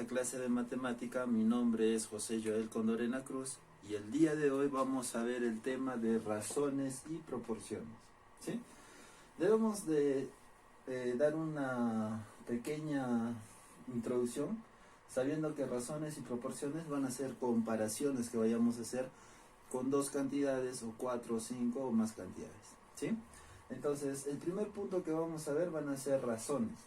esta clase de matemática. Mi nombre es José Joel Condorena Cruz y el día de hoy vamos a ver el tema de razones y proporciones, ¿sí? Debemos de dar una pequeña introducción sabiendo que razones y proporciones van a ser comparaciones que vayamos a hacer con dos cantidades o 4 o 5 o más cantidades, ¿sí? Entonces el primer punto que vamos a ver van a ser razones,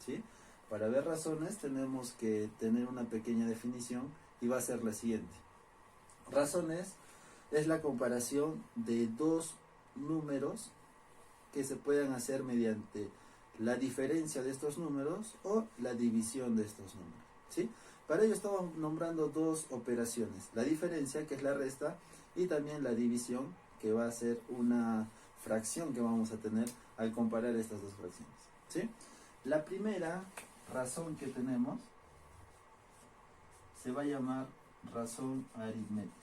¿sí? Para ver razones tenemos que tener una pequeña definición y va a ser la siguiente. Razones es la comparación de dos números que se puedan hacer mediante la diferencia de estos números o la división de estos números, ¿sí? Para ello estamos nombrando dos operaciones, la diferencia, que es la resta, y también la división, que va a ser una fracción que vamos a tener al comparar estas dos fracciones, ¿sí? La primera razón que tenemos se va a llamar razón aritmética.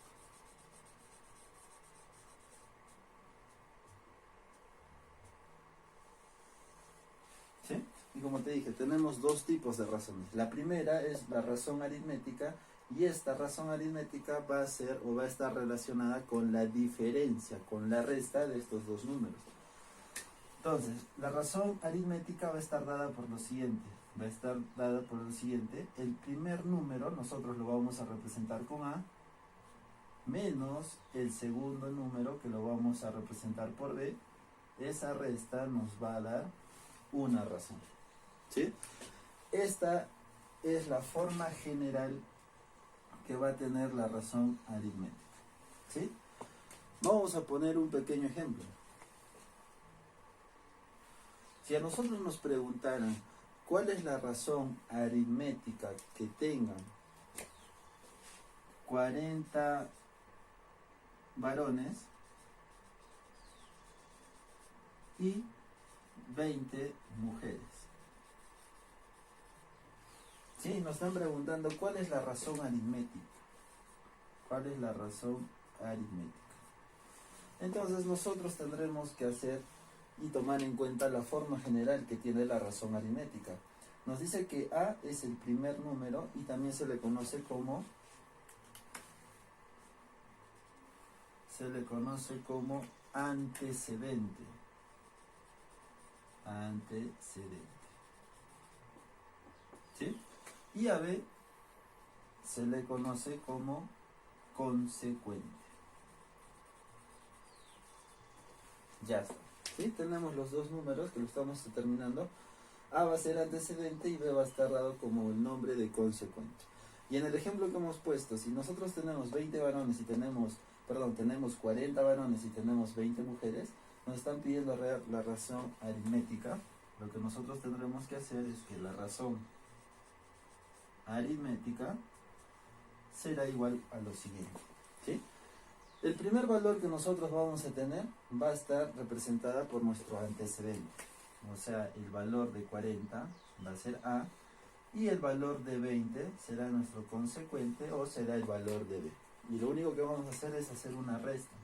¿Sí? Y como te dije, tenemos dos tipos de razones. La primera es la razón aritmética, y esta razón aritmética va a ser o va a estar relacionada con la diferencia, con la resta de estos dos números. Entonces, la razón aritmética va a estar dada por lo siguiente. El primer número nosotros lo vamos a representar con A, menos el segundo número, que lo vamos a representar por B. Esa resta nos va a dar una razón, ¿sí? Esta es la forma general que va a tener la razón aritmética, ¿sí? Vamos a poner un pequeño ejemplo. Si a nosotros nos preguntaran cuál es la razón aritmética que tengan 40 varones y 20 mujeres, ¿sí? Nos están preguntando cuál es la razón aritmética. ¿Cuál es la razón aritmética? Entonces nosotros tendremos que hacer y tomar en cuenta la forma general que tiene la razón aritmética. Nos dice que A es el primer número y también se le conoce como antecedente. ¿Sí? Y a B se le conoce como consecuente. Ya está. ¿Sí? Tenemos los dos números que lo estamos determinando. A va a ser antecedente y B va a estar dado como el nombre de consecuente. Y en el ejemplo que hemos puesto, si nosotros tenemos 20 varones y tenemos 40 varones y tenemos 20 mujeres, nos están pidiendo la razón aritmética. Lo que nosotros tendremos que hacer es que la razón aritmética será igual a lo siguiente, ¿sí? El primer valor que nosotros vamos a tener va a estar representada por nuestro antecedente. O sea, el valor de 40 va a ser A y el valor de 20 será nuestro consecuente o será el valor de B. Y lo único que vamos a hacer es hacer una resta.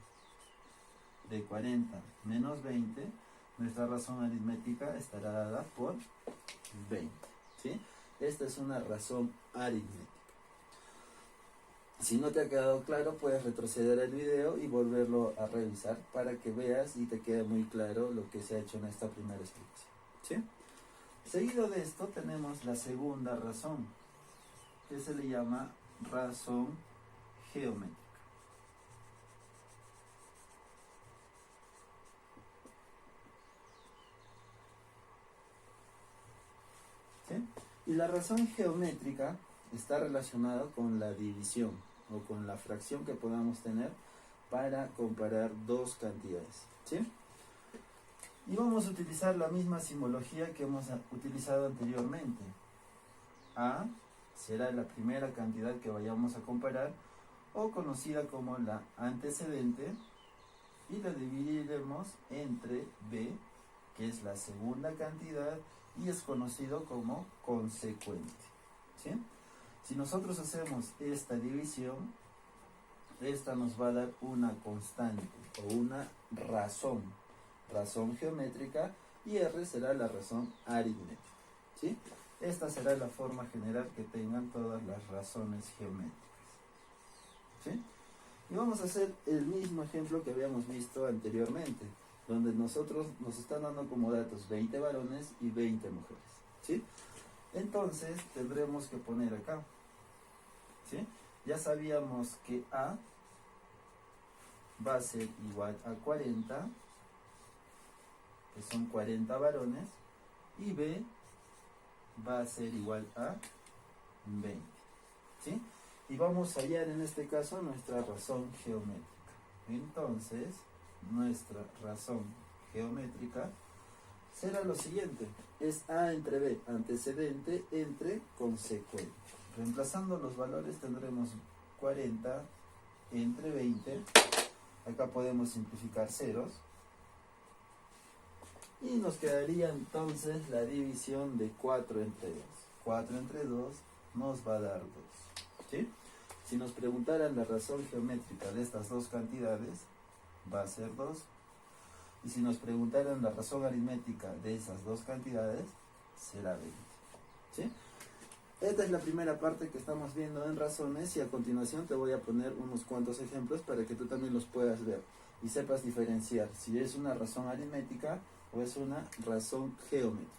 De 40 menos 20, nuestra razón aritmética estará dada por 20, ¿sí? Esta es una razón aritmética. Si no te ha quedado claro, puedes retroceder el video y volverlo a revisar para que veas y te quede muy claro lo que se ha hecho en esta primera explicación, ¿sí? Seguido de esto tenemos la segunda razón, que se le llama razón geométrica. ¿Sí? Y la razón geométrica está relacionada con la división o con la fracción que podamos tener para comparar dos cantidades, ¿sí? Y vamos a utilizar la misma simbología que hemos utilizado anteriormente. A será la primera cantidad que vayamos a comparar, o conocida como la antecedente, y la dividiremos entre B, que es la segunda cantidad y es conocido como consecuente, ¿sí? Si nosotros hacemos esta división, esta nos va a dar una constante o una razón geométrica, y R será la razón aritmética, ¿sí? Esta será la forma general que tengan todas las razones geométricas. ¿Sí? Y vamos a hacer el mismo ejemplo que habíamos visto anteriormente, donde nosotros nos están dando como datos 20 varones y 20 mujeres. ¿Sí? Entonces tendremos que poner acá. ¿Sí? Ya sabíamos que A va a ser igual a 40, que son 40 varones, y B va a ser igual a 20. ¿Sí? Y vamos a hallar en este caso nuestra razón geométrica. Entonces, nuestra razón geométrica será lo siguiente: es A entre B, antecedente entre consecuente. Reemplazando los valores tendremos 40 entre 20. Acá podemos simplificar ceros. Y nos quedaría entonces la división de 4 entre 2. 4 entre 2 nos va a dar 2. ¿Sí? Si nos preguntaran la razón geométrica de estas dos cantidades, va a ser 2. Y si nos preguntaran la razón aritmética de esas dos cantidades, será 20. ¿Sí? Esta es la primera parte que estamos viendo en razones, y a continuación te voy a poner unos cuantos ejemplos para que tú también los puedas ver y sepas diferenciar si es una razón aritmética o es una razón geométrica.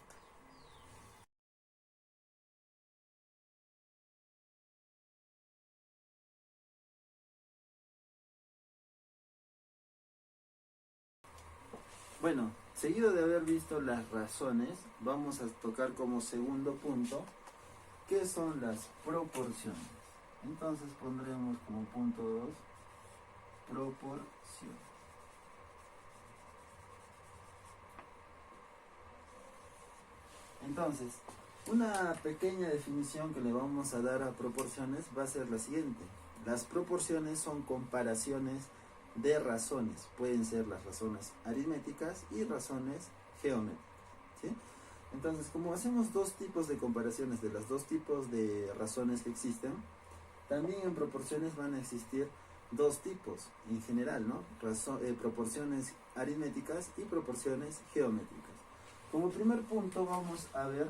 Bueno, seguido de haber visto las razones, vamos a tocar como segundo punto qué son las proporciones. Entonces pondremos como punto 2 proporción. Entonces, una pequeña definición que le vamos a dar a proporciones va a ser la siguiente. Las proporciones son comparaciones de razones. Pueden ser las razones aritméticas y razones geométricas. ¿Sí? Entonces, como hacemos dos tipos de comparaciones de los dos tipos de razones que existen, también en proporciones van a existir dos tipos en general, ¿no? Proporciones aritméticas y proporciones geométricas. Como primer punto vamos a ver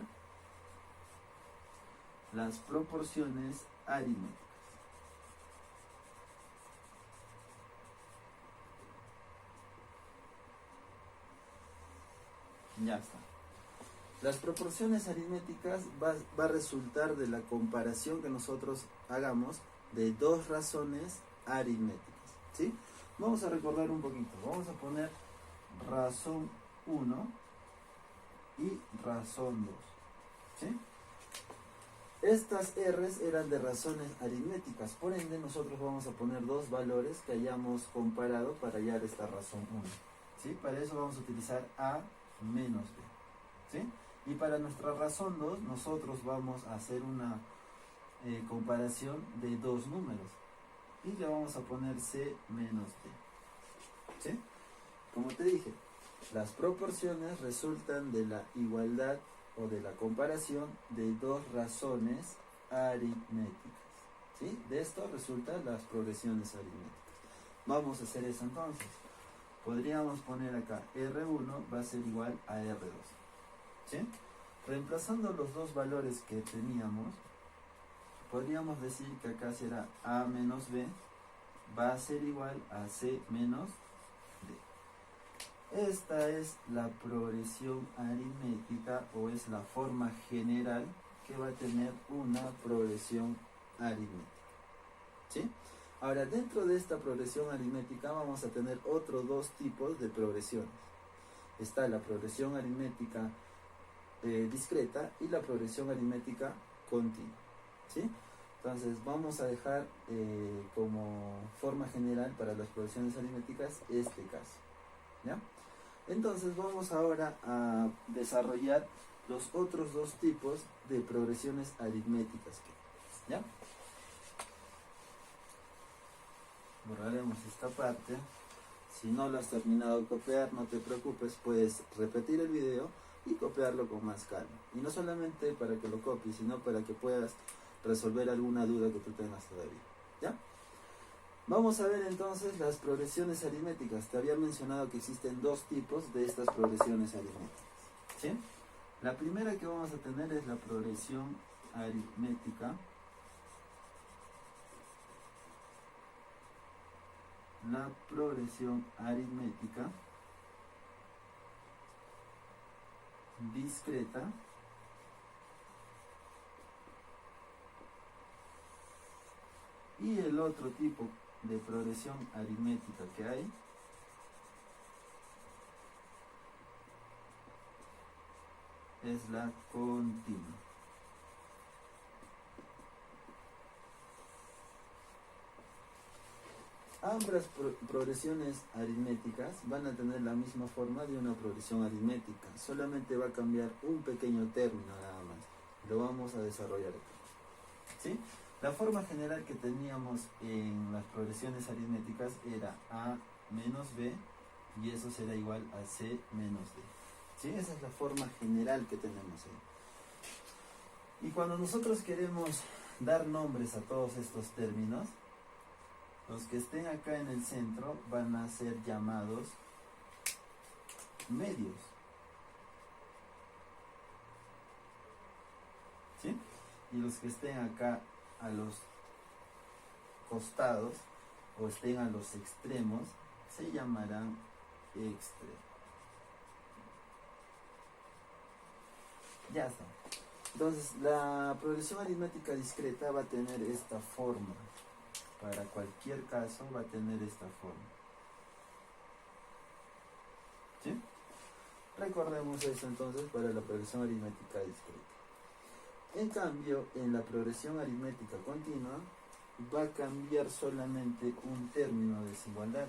las proporciones aritméticas. Ya está. Las proporciones aritméticas va a resultar de la comparación que nosotros hagamos de dos razones aritméticas. ¿Sí? Vamos a recordar un poquito. Vamos a poner razón 1 y razón 2. ¿Sí? Estas R's eran de razones aritméticas, por ende nosotros vamos a poner dos valores que hayamos comparado para hallar esta razón 1. ¿Sí? Para eso vamos a utilizar A menos B. ¿Sí? Y para nuestra razón 2 nosotros vamos a hacer una comparación de dos números. Y le vamos a poner C menos D. ¿Sí? Como te dije, las proporciones resultan de la igualdad o de la comparación de dos razones aritméticas. ¿Sí? De esto resultan las progresiones aritméticas. Vamos a hacer eso entonces. Podríamos poner acá R1 va a ser igual a R2. ¿Sí? Reemplazando los dos valores que teníamos, podríamos decir que acá será A menos B va a ser igual a C menos D. Esta es la progresión aritmética, o es la forma general que va a tener una progresión aritmética. ¿Sí? Ahora, dentro de esta progresión aritmética vamos a tener otros dos tipos de progresiones. Está la progresión aritmética discreta y la progresión aritmética continua. ¿Sí? Entonces vamos a dejar como forma general para las progresiones aritméticas este caso. ¿Ya? Entonces vamos ahora a desarrollar los otros dos tipos de progresiones aritméticas. ¿Ya? Borraremos esta parte. Si no lo has terminado de copiar, no te preocupes, puedes repetir el video y copiarlo con más calma. Y no solamente para que lo copies, sino para que puedas resolver alguna duda que tú tengas todavía. ¿Ya? Vamos a ver entonces las progresiones aritméticas. Te había mencionado que existen dos tipos de estas progresiones aritméticas. ¿Sí? La primera que vamos a tener es la progresión aritmética. La progresión aritmética discreta y el otro tipo de progresión aritmética que hay es la continua. Ambas progresiones aritméticas van a tener la misma forma de una progresión aritmética, solamente va a cambiar un pequeño término nada más. Lo vamos a desarrollar aquí. ¿Sí? La forma general que teníamos en las progresiones aritméticas era A menos B y eso será igual a C menos D. ¿Sí? Esa es la forma general que tenemos ahí. Y cuando nosotros queremos dar nombres a todos estos términos, los que estén acá en el centro van a ser llamados medios. ¿Sí? Y los que estén acá a los costados o estén a los extremos se llamarán extremos. Ya está. Entonces, la progresión aritmética discreta va a tener esta forma. Para cualquier caso va a tener esta forma. ¿Sí? Recordemos eso entonces para la progresión aritmética discreta. En cambio, en la progresión aritmética continua va a cambiar solamente un término de desigualdad.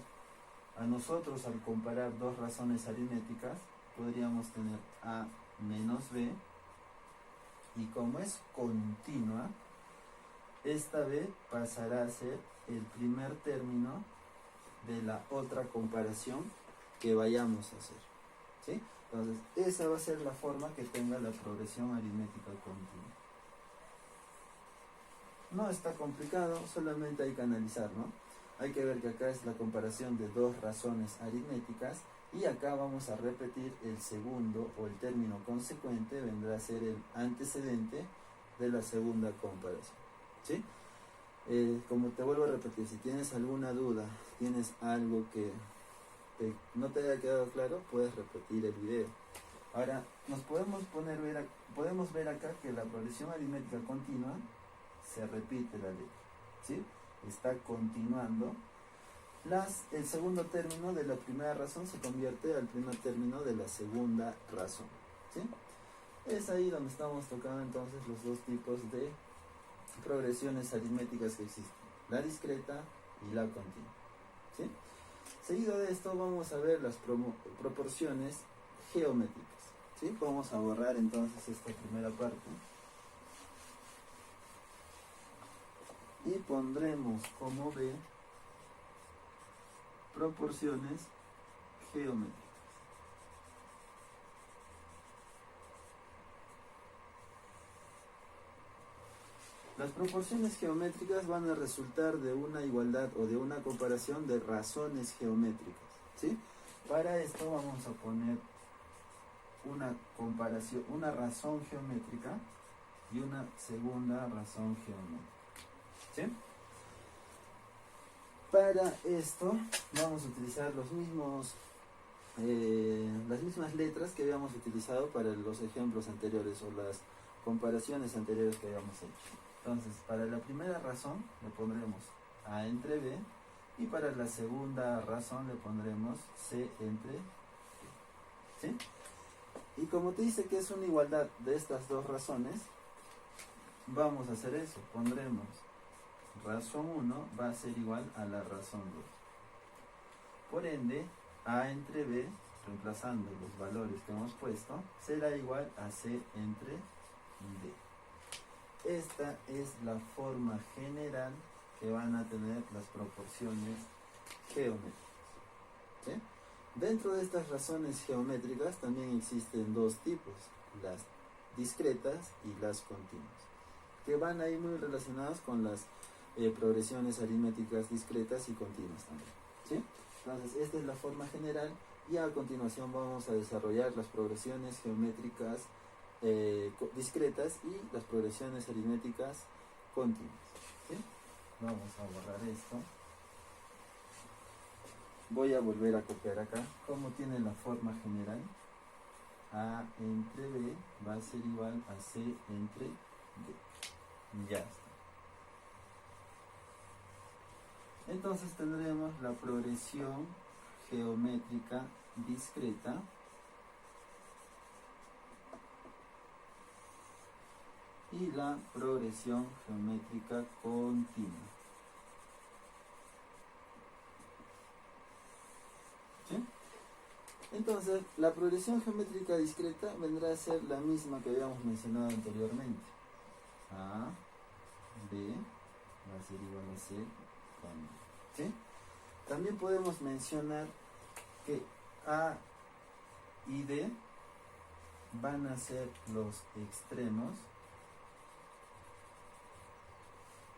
A nosotros, al comparar dos razones aritméticas, podríamos tener A menos B, y como es continua, esta B pasará a ser el primer término de la otra comparación que vayamos a hacer. ¿Sí? Entonces, esa va a ser la forma que tenga la progresión aritmética continua. No está complicado, solamente hay que analizar, ¿no? Hay que ver que acá es la comparación de dos razones aritméticas y acá vamos a repetir el segundo o el término consecuente, vendrá a ser el antecedente de la segunda comparación. ¿Sí? Como te vuelvo a repetir, si tienes alguna duda, tienes algo que no te haya quedado claro, puedes repetir el video. Ahora, nos podemos ver acá que la progresión aritmética continua se repite la letra, ¿sí? Está continuando. El segundo término de la primera razón se convierte al primer término de la segunda razón, ¿sí? Es ahí donde estamos tocando entonces los dos tipos de progresiones aritméticas que existen, la discreta y la continua, ¿sí? Seguido de esto vamos a ver las proporciones geométricas, ¿sí? Vamos a borrar entonces esta primera parte y pondremos como B proporciones geométricas. Las proporciones geométricas van a resultar de una igualdad o de una comparación de razones geométricas, ¿sí? Para esto vamos a poner una razón geométrica y una segunda razón geométrica, ¿sí? Para esto vamos a utilizar las mismas letras que habíamos utilizado para los ejemplos anteriores o las comparaciones anteriores que habíamos hecho. Entonces, para la primera razón le pondremos A entre B y para la segunda razón le pondremos C entre B, ¿sí? Y como te dice que es una igualdad de estas dos razones, vamos a hacer eso, pondremos razón 1 va a ser igual a la razón 2. Por ende, A entre B, reemplazando los valores que hemos puesto, será igual a C entre D. Esta es la forma general que van a tener las proporciones geométricas, ¿sí? Dentro de estas razones geométricas también existen dos tipos, las discretas y las continuas, que van a ir muy relacionadas con las progresiones aritméticas discretas y continuas también, ¿sí? Entonces, esta es la forma general y a continuación vamos a desarrollar las progresiones geométricas discretas y las progresiones aritméticas continuas. ¿Sí? Vamos a borrar esto. Voy a volver a copiar acá. Como tiene la forma general, A entre B va a ser igual a C entre D. Ya está. Entonces tendremos la progresión geométrica discreta y la progresión geométrica continua. ¿Sí? Entonces, la progresión geométrica discreta vendrá a ser la misma que habíamos mencionado anteriormente. A, B, va a ser igual a C con D. ¿Sí? También podemos mencionar que A y D van a ser los extremos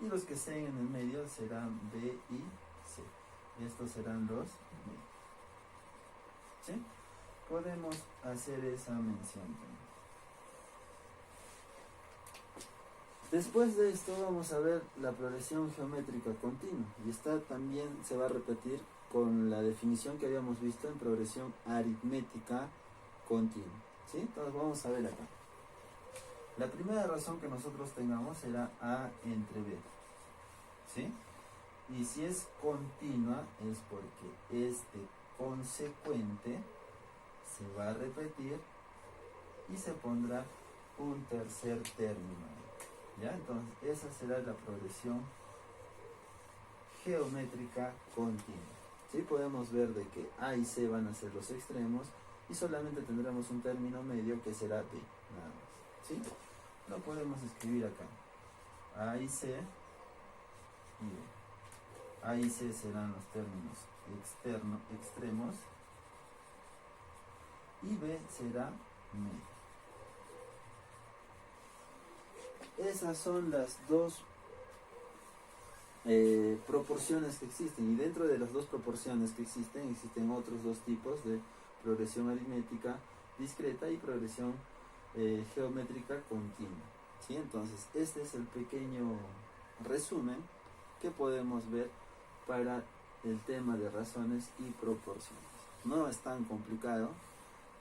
y los que estén en el medio serán B y C. Estos serán los medios. ¿Sí? Podemos hacer esa mención también. Después de esto vamos a ver la progresión geométrica continua y esta también se va a repetir con la definición que habíamos visto en progresión aritmética continua. ¿Sí? Entonces vamos a ver acá. La primera razón que nosotros tengamos será A entre B. ¿Sí? Y si es continua es porque este consecuente se va a repetir y se pondrá un tercer término. ¿Ya? Entonces esa será la progresión geométrica continua. ¿Sí? Podemos ver de que A y C van a ser los extremos y solamente tendremos un término medio que será B, nada más. ¿Sí? Lo podemos escribir acá. A y C y B. A y C serán los términos extremos y B será medio. Esas son las dos proporciones que existen, y dentro de las dos proporciones que existen otros dos tipos de progresión aritmética discreta y progresión geométrica continua. ¿Sí? Entonces este es el pequeño resumen que podemos ver para el tema de razones y proporciones. No es tan complicado,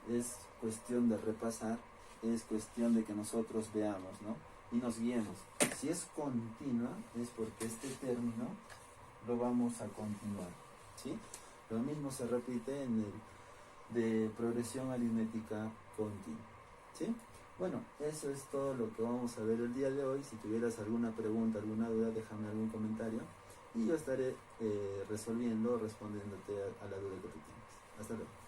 es cuestión de repasar, es cuestión de que nosotros veamos, ¿no? Y nos guiemos. Si es continua es porque este término lo vamos a continuar. ¿Sí? Lo mismo se repite en el de progresión aritmética continua. ¿Sí? Bueno, eso es todo lo que vamos a ver el día de hoy. Si tuvieras alguna pregunta, alguna duda, déjame algún comentario y yo estaré respondiéndote a la duda que tú tienes. Hasta luego.